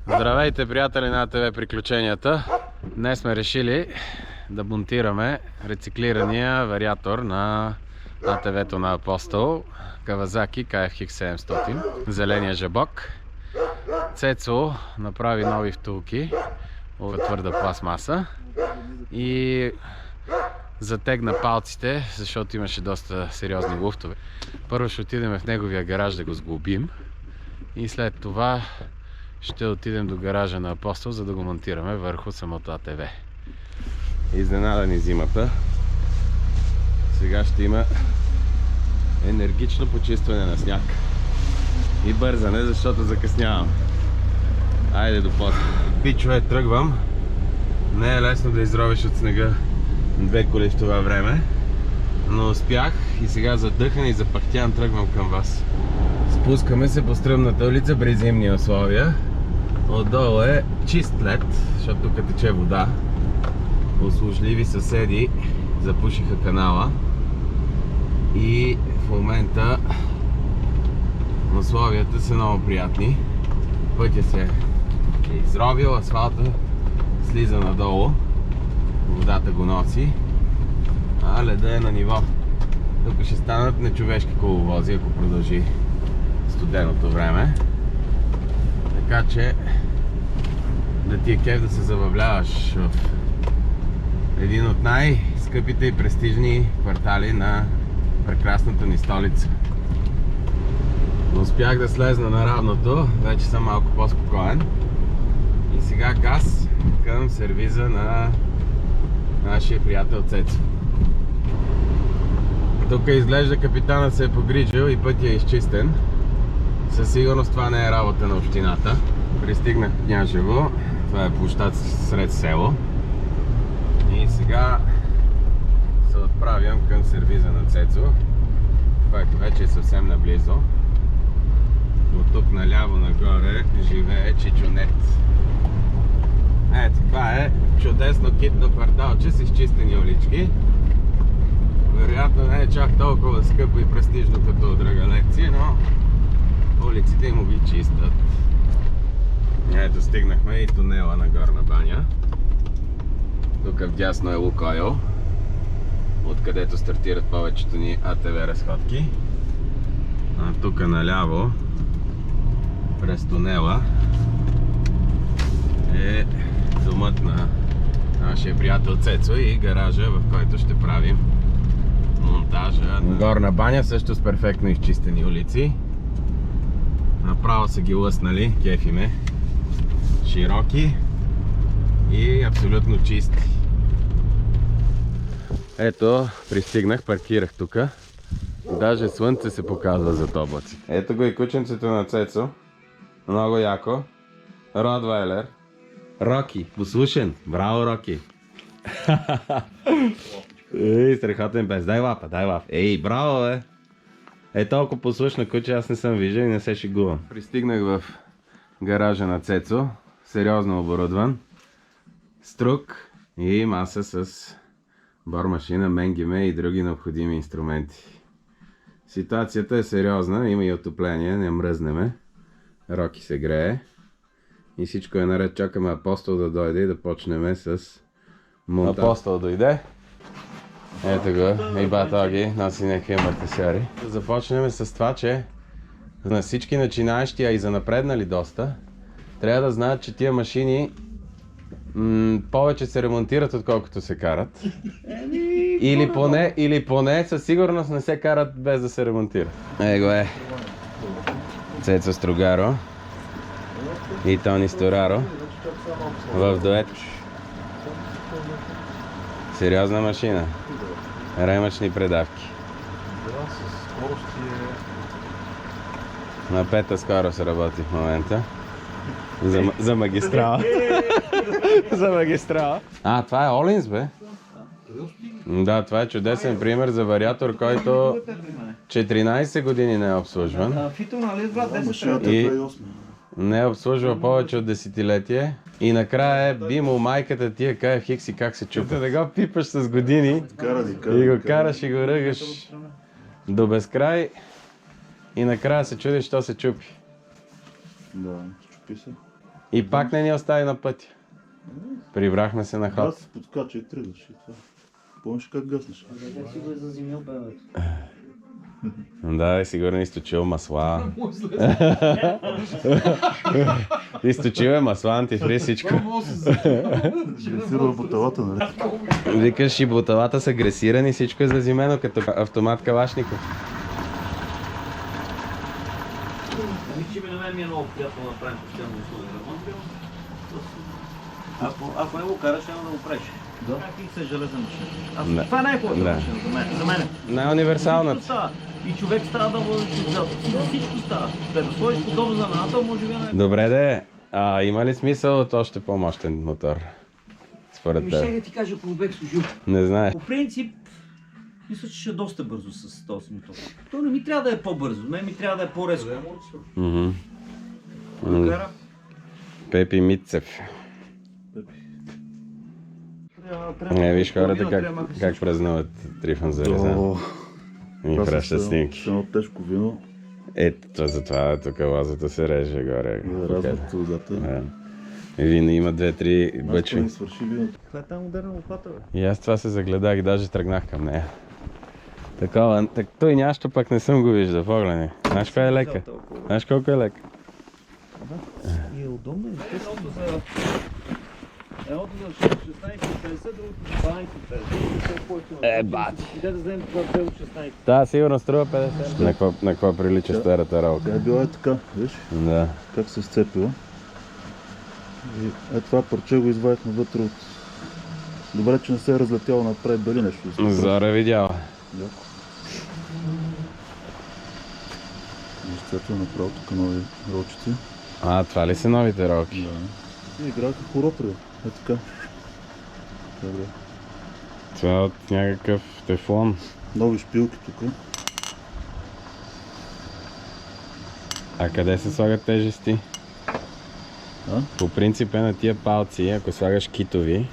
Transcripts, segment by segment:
Здравейте, приятели на АТВ Приключенията! Днес сме решили да монтираме рециклирания вариатор на АТВ-то на Апостол Kawasaki KFX 700, зеления жабок. Цецо направи нови втулки от твърда пластмаса и затегна палците, защото имаше доста сериозни луфтове. Първо ще отидем в неговия гараж да го сглобим и след това ще отидем до гаража на Апостол, за да го монтираме върху самото АТВ. Изненада ни зимата. Сега ще има енергично почистване на сняг. И бързане, защото закъснявам. Айде до после. Пичове, тръгвам. Не е лесно да изровиш от снега две коли в това време, но успях и сега задъхан и запахтян тръгвам към вас. Спускаме се по стръмната улица при зимни условия. Отдолу е чист лед, защото тук тече вода. Услужливи съседи запушиха канала и в момента условията са много приятни. Пътя се е изровил, асфалта слиза надолу, водата го носи, а леда е на ниво. Тук ще станат нечовешки коловози, ако продължи студеното време. Така че да ти е кеф да се забавляваш в един от най-скъпите и престижни квартали на прекрасната ни столица. Успях да слезна на равното, вече съм малко по-спокоен. И сега газ към сервиза на нашия приятел Цецо. Тук изглежда капитанът се е погрижил и пътя е изчистен. Със сигурност това не е работа на общината. Пристигнах в Княжево, това е площад сред село. И сега се отправям към сервиза на Цецо, който вече е съвсем наблизо. От тук наляво нагоре живее Чичонет. Ето, това е чудесно китно кварталче с изчистени улички. Вероятно не е чак толкова скъпо и престижно като друга лекция, но улиците му ги чистят. Ето, стигнахме и тунела на Горна баня. Тук вдясно е Лукойл, откъдето стартират повечето ни АТВ разходки. А тук наляво, през тунела, е домът на нашия приятел Цецо и гаража, в който ще правим монтажа. Горна баня също с перфектно изчистени улици. Направо са ги лъснали, кефи ме. Широки и абсолютно чисти. Ето, пристигнах, паркирах тук. Даже слънце се показва зад облаци. Ето го и кученцето на Цецо. Много яко. Ротвайлер. Роки, послушен. Браво, Роки. Ей, страхотен пес. Дай лапа, дай лапа. Ей, браво, бе. Е, толкова послушна куче аз не съм виждал и не се шегувам. Пристигнах в гаража на Цецо. Сериозно оборудван. Струк и маса с бормашина, менгиме и други необходими инструменти. Ситуацията е сериозна, има и отопление, не мръзнеме. Роки се грее. И всичко е наред, чакаме Апостол да дойде и да почнем с монтаж. Апостол дойде. Ето го, и батоги, носи някакви амортисьори. Да започнем с това, че на всички начинаещи, а и за напреднали доста, трябва да знаят, че тия машини повече се ремонтират, отколкото се карат. Или поне със сигурност не се карат без да се ремонтират. Его е Цецо Стругаро и Тони Стораро в дует. Сериозна машина. Ремъчни предавки. На пета скорост работи в момента. За магистрала. За магистрала. А, това е Олинс, бе? Да, това е чудесен пример за вариатор, който 14 години не е обслужван. И не е обслужва повече от десетилетие. И накрая би му майката тия KFX и как се чупа. Да го пипаш с години и го караш и го ръгаш до безкрай. И накрая се чудиш, що се чупи. Да, чупи се. И пак не ни остави на пътя. Прибрахме се на ход. Аз подкача и тръгваш и това. Помниш как гаснеш? Как си го е заземил бебето? Да, сигурно източил масла. Източил е масла, антифриз, всичко. Гресирал буталата, нали? Викаш и буталата са гресирани, всичко е зазимено като автомат Калашников. Че на мен ми е много приятно да направим постоянно услуга ремонт. Ако не го караш, няма да го правиш. Да. Как и се железен машина. Това е най-хубавата машина за мен. Най-универсалната. И човек става да води всичко става. Да сложиш подобно знаменател, може би е Добре де, има ли смисъл от още по-мощен мотор? Според теб? Ще ти кажа, ако бех служил. Не знаеш. По принцип, мисля, че ще е доста бързо с този мотор. То не ми трябва да е по-бързо, не ми трябва да е по-резко. Пепи Митцев. Виж хората как празнуват Трифон Зарезан. И праща снимки. Едно тежко вино. Ето, затова тук лазата се реже горе. Разнат водата. Вино има 2-3 бъчви. Не свърши виното. Това е там ударна лопата, бе. И аз това се загледах и даже тръгнах към нея. Такова, той нещо пък не съм го виждал, погледни. Знаеш коя е лека? Знаеш колко е лека? И е удобно. Едното за 16,50, другото за 12,50. Бати. Иде да вземем това 2,16. Да, сигурно струва 50. На какво прилича старата ролка? Тя е била е така, виж? Да. Как се сцепила. И това парче го извадихме вътре от... Добре, че не се е разлетяло напред, дали нещо. Зора видяла. Яко. Виж цветва направо тук нови ролчици. Това ли са новите ролки? Да. И играха хоротри. Е така. Добре. Това е от някакъв тефлон. Нови шпилки тук. А къде се слагат тежести? По принцип е на тия палци, ако слагаш китови,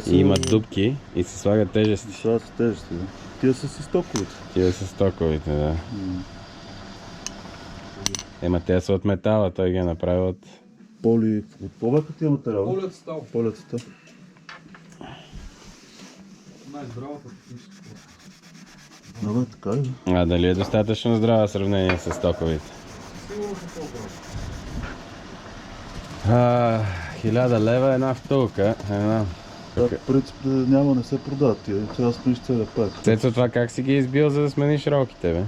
и имат дупки и се слагат тежести. Слагат се тежести, да. Тия са си стоковите. Тия са стоковите, да. Ема те са от метала, той ги е направил от... Поли... От по-бека тия материали? Полиацетал. Полиацетал. Най-здравата техническа. Добре, така ли? Дали е достатъчно здрава в сравнение с стоковите? Сигурно са по-здрави. 1000 лева една втулка. Да, в принцип няма, не се продават тия. Трябва да смениш целия пак. Цецо, това как си ги избил, за да смениш ролките, бе?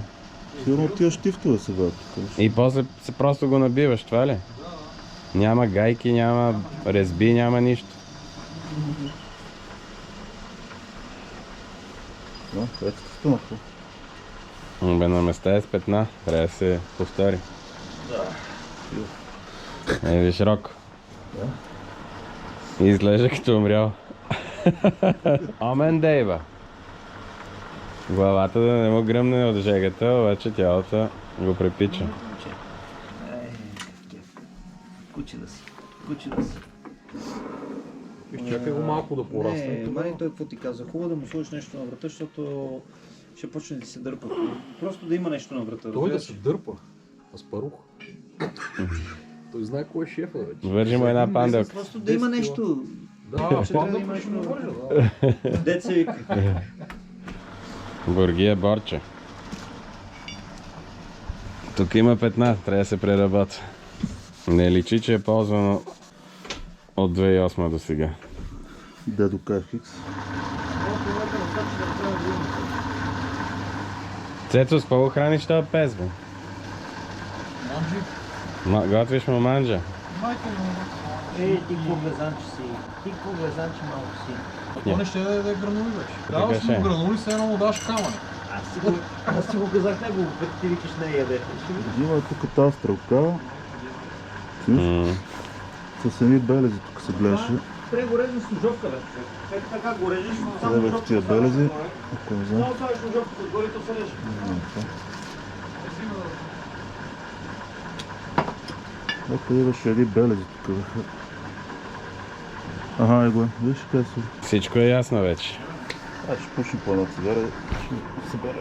Сигурно тия щифтове се вадят тук. И после просто го набиваш, това ли? Няма гайки, няма резби, няма нищо. Да, ето стъмахте. Бе, на места е с петна, трябва да се повтори. Виж Рок. Изглежда като умрял. Омен дейба. Главата да не му гръмне от жегата, обаче тялото го препича. Куче да си. Куче да си. Изчакай го малко да порасне. Не, май той какво ти каза? Хубаво да му сложиш нещо на врата, защото ще почне да се дърпа. Просто да има нещо на врата. Той да се дърпа. Аспарух. Той знае кой е шефа вече. Вържи му една панделка. Просто да има нещо. Да, панделка ще му вържа, да. Деца вика. Бургия борче. Тук има петна, трябва да се преработва. Не личи, че е ползвано от 2008 до сега. Дедо KFX. Цецо, с какво храниш това пес, бе? Манджи. Готвиш му манджа? Майка ми. Ти коглезанче си. Ти коглезанче малко си. То не ще да е гранули вече. Дава си му гранули, се едно му даш камъни. Аз си го казах него, като ти викаш не яде. Има тук тази стрелка. С едни белези тук се гледаше. Трябва го режеш с ножовка, бе. Ето така го режеш, само Къде вече ножовка. тия белези? Ако не знам. Само слагаш ножовката отгоре и то се реже. Къде беше едни белези тук бяха. Ага, его е. Виж къде са. Всичко е ясно вече. Ще пушим по една цигара и ще събера.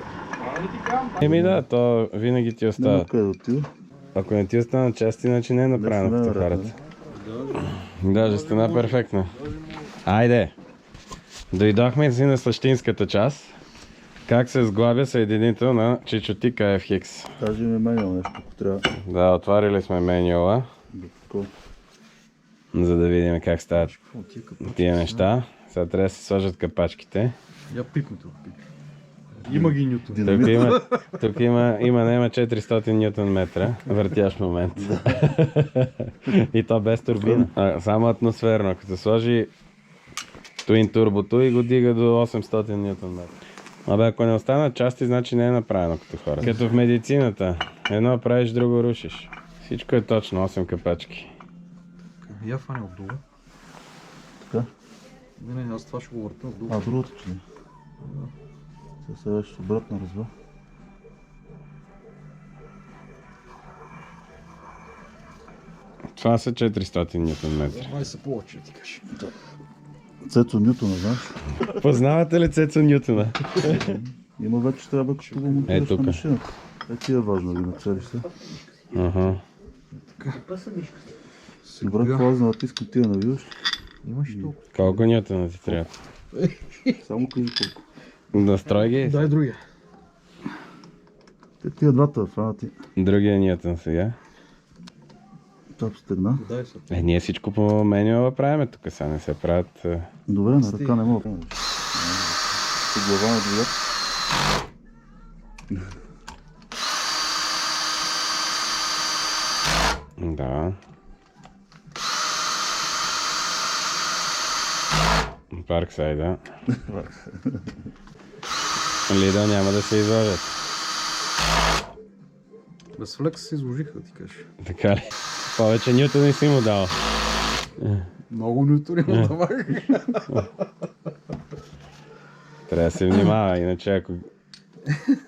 Еми да, то винаги ти Няма остава. къде да отида. Ако не ти остана части, значи не е направено като хората. Даже стана перфектна. Айде! Дойдохме си на същинската част. Как се сглабя съединител на чечотика FX. Даже ми менял нещо, ако трябва. Да, отварили сме менюла, Такова. за да видим как стават тия неща. Сега трябва да се сложат капачките. Я пипни това. Има ги Нютон. Тук има 400 ньютон метра въртящ момент. И то без турбина. Само атмосферно. Като сложи Twin турбото и го дига до 800 ньютон метра. Абе, ако не останат части, значи не е направено като хора. Като в медицината. Едно правиш, друго рушиш. Всичко е точно, 8 капачки. Я фане отдолу. Така? Не, аз това ще го върта отдолу. А, другото че ли? Сега ще обратно разбра. Това са 400 ньютон метра. Май се повече, ти кажеш. Цецо Нютона, знаеш? Познавате ли Цецо Нютона? Има вече трябва като го монтираш тука. на машината. Ти е важно да ги нацелиш се. Добре, какво да натискам тия навиваш? Имаш и толкова. Колко ньютона ти трябва? Само кажи колко. Настрой ги. Дай другия. Тия двата фанати. Другия ньютон сега. Тап стегна. Дай се. Ние всичко по менюала правиме, тук сега не се правят. Добре, на ръка не мога. С глава на двигат. Да. Парксайда. Лидъл няма да се изложат. Без флекс се изложиха, ти кажеш. Така ли? Повече ньютони си му дал. Много Нютон има давай. Трябва да се внимава, иначе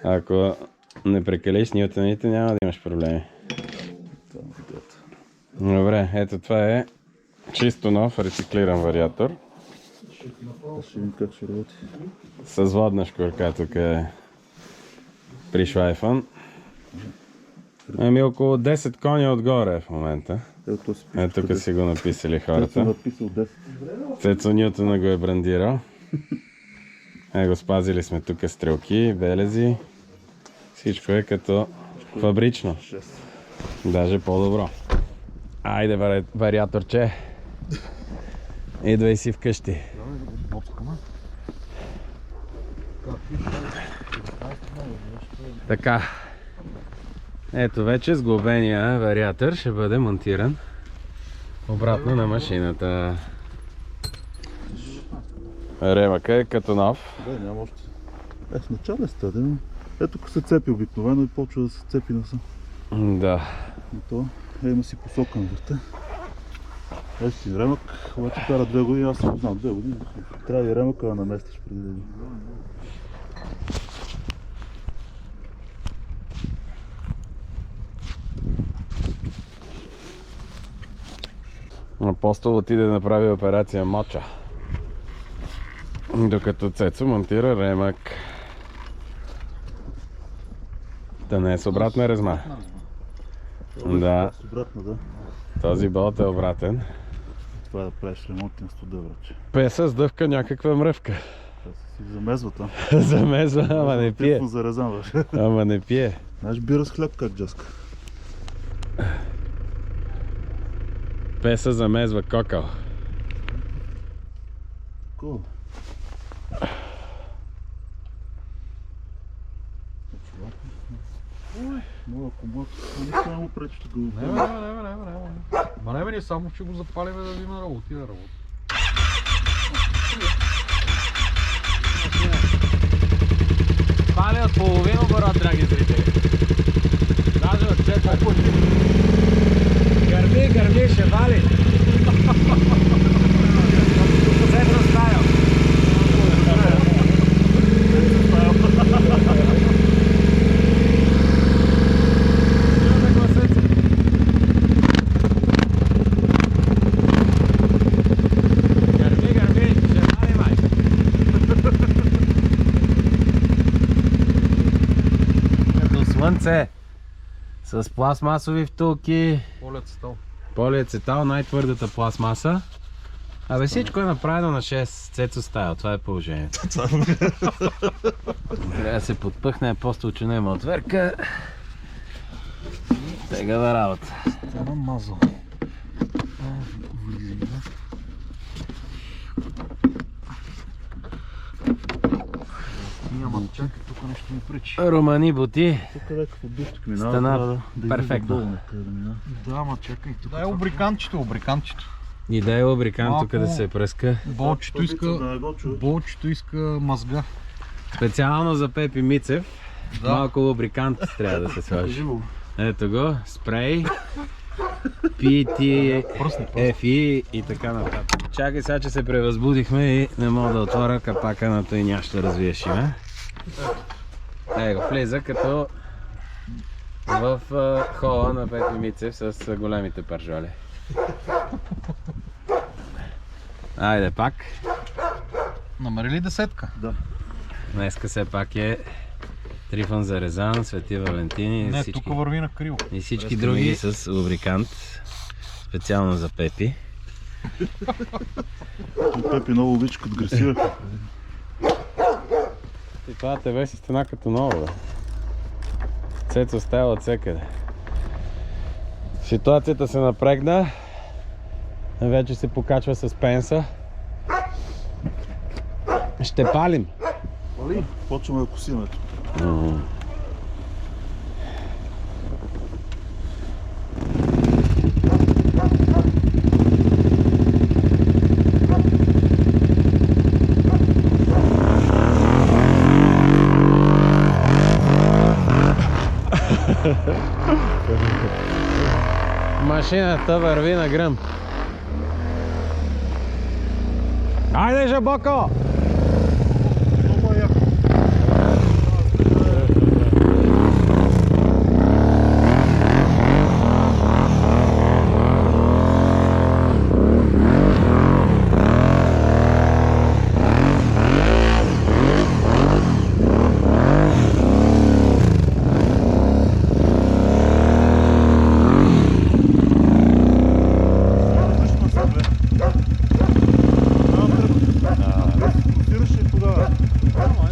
ако не прекалиш ньютоните, няма да имаш проблеми. Добре, ето това е чисто нов рециклиран вариатор. Ще видим как ще работи. С водна шкурка тук е пришлайфан. Ами около 10 коня отгоре е в момента. Ето си пише. Ето тук си го написали Цецо хората. написал 10. Цецо Нютона го е брандирал. Го спазили сме тук стрелки, белези. Всичко е като фабрично. Даже по-добро. Айде, вариаторче. Идвай си вкъщи. Така. Ето вече сглобения вариатор ще бъде монтиран обратно на машината. Ремъка е като нов. Да, няма още. С начале стаде, но... Ето тук се цепи обикновено и почва да се цепи на съм. Да. И то има си посока на върта. Ето си ремък, обаче кара 2 години, аз не знам 2 години. Трябва и ремъка да наместиш преди да... Апостол отиде да направи операция моча. Докато Цецо монтира ремък. Да не е с обратна резма. Да, С обратно, да. този болт е обратен. Това е да правиш ремонт на студа, враче. Песа с дъвка някаква мръвка. Това си замезва там. Замезва, ама не пие. Тихо зарезан, враче. Ама не пие. Знаеш бира с хляб как джаска. Песа замезва кокъл. Такова. Моя комод, не само пречи да го... Не. Ма не, ние само ще го запалиме да има работи да работи. Пали от половин оборот, драги зрители. Даже от четвърт. Гърми, ще вали. Цетно стайл. Гърми, ще вали, май. Като слънце. С пластмасови втулки. Полет стал. Полиацетал, най-твърдата пластмаса. Абе всичко е направено на 6 Цецо стайл, това е положението. Трябва да се подпъхне апостол, че няма отверка. Тега да работа. Това мазал. Няма, чакай, тук нещо ми пречи. Романи бути. Тук леко по дух минава. Стана перфектно. Да, ама чакай тук. Дай обрикантчето. И дай лубрикант Малко- тук да се пръска. Болчето иска мазга. Специално за Пепи Мицев. Да. Малко лубрикант трябва да се сложи. Живо. Ето го, спрей, PTFE и така нататък. Чакай сега, че се превъзбудихме и не мога да отворя капака на той нящо развиешиме. Его, влиза като в хола на Пепи Мицев с големите пържоли. Айде пак. Намерили десетка? Днеска все пак е Трифон за Резан, Свети Валентини Не, всички, тук върви на криво. и всички други с лубрикант. Специално за Пепи. Пепи много обича като гресира. И това ТВ си стана като ново, бе. Цецо става от всекъде. Ситуацията се напрегна. Вече се покачва с пенса. Ще палим. Почваме да косим ето. Машината върви на гръм. Айде, Жабоко! Много яко.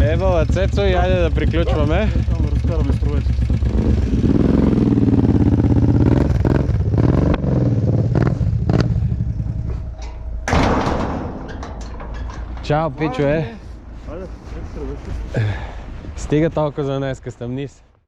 Ева, Цецо, и айде да приключваме. Там да разкараме строветите. Чао, пичове. Айде, екстра вече. Стига толкова за днеска, стъмни се.